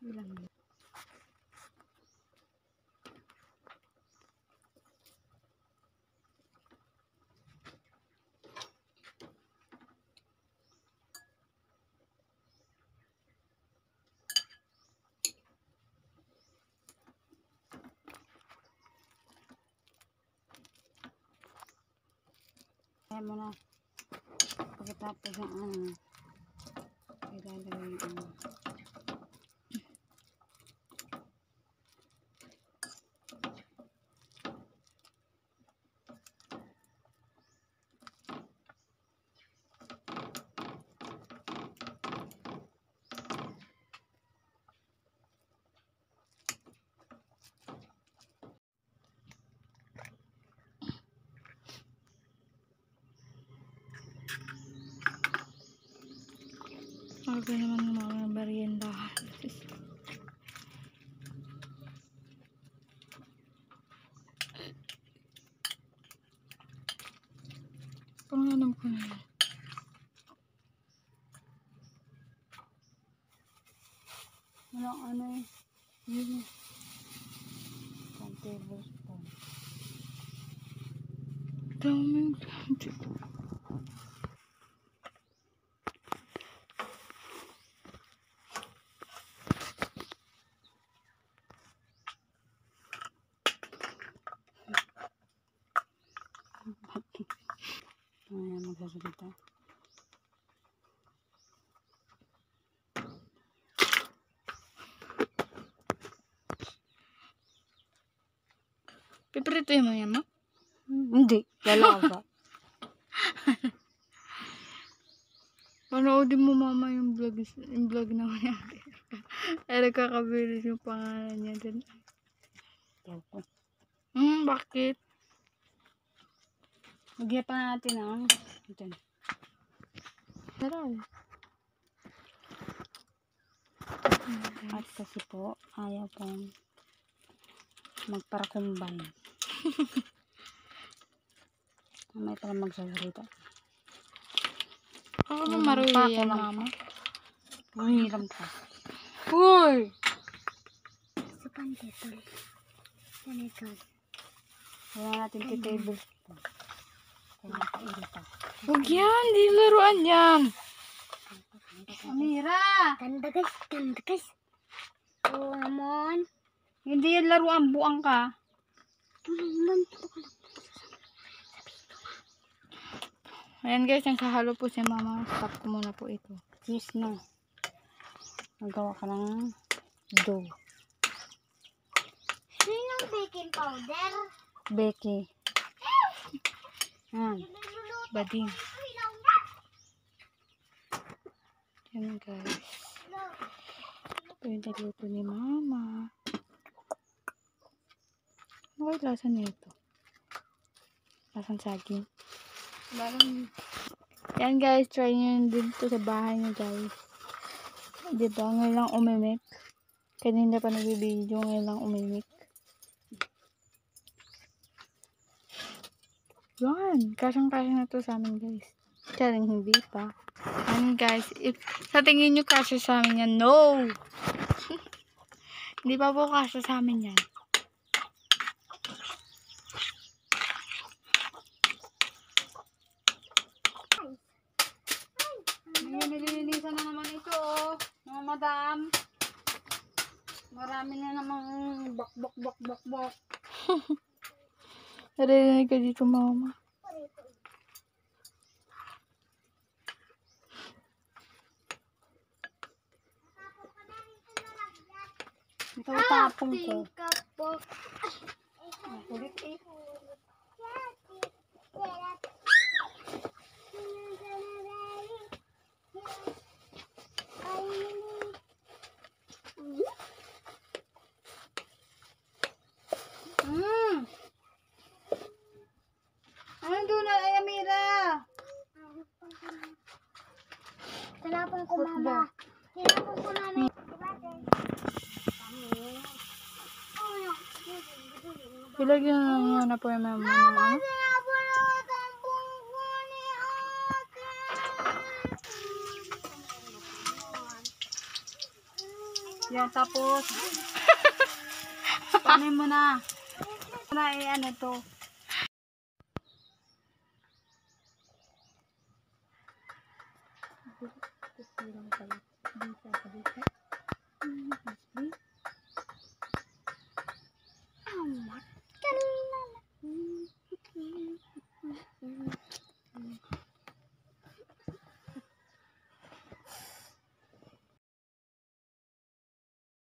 Ilan? Kaya mo na. Pagkatapos ng ilalagay yung Aga naman ng mga meriendahan. Pangalam ko na yun. Walang ano eh. Yun. 1 tablespoon. Daming ayan, magsasalita. Pipritoy mo yan, ma? Hindi. Lalaga. Panoodin mo, mama, yung vlog naman yan. Ay, nagkakabilis yung pangalan niya din. Bakit? Lagyan pa natin ang ito. Taral. At kasi po, ayaw pong magparakumbay. May pala magsasalita. Ako na maruya yan, mama. Mahiram ka. Uy! Sa pantitol. Panikad. Wala natin kay tablespoon. Kaya nakaili pa. Huwag yan, di laruan yan. Amira! Ganda guys. Oo naman. Hindi yan laruan, buang ka. Ayan guys, nagsahalo po si mama. Stop ko muna po ito. Cheese na. Magawa ka ng dough. Sinong baking powder? Becky. Bading. Ayan guys. Ito yung niluto ni mama. Ano kayo lasa nito? Lasang saging. Yan guys, try nyo yun dito sa bahay nyo guys. Diba, ngayon lang umimik. Kanina pa nagbibideo, ngayon lang umimik. Yan, kasyang-kasya na to sa amin guys. Charing hindi pa. Yan guys, if sa tingin nyo kasya sa amin yan, no! Hindi pa po kasya sa amin yan. Ngayon, nililinisan na naman ito, oh. Mga madam. Marami na namang bak. Narinig ka dito, mama. Ito tapong ko. Kulit eh. Ano doon na, ay Amira? Tinapon ko, mama. Tinapon ko, mama. Ilagyan nyo na po yung mama. Mama, tinapon na ang bungko ni ate. Yan, tapos, paano mo na? Ano to? Dito,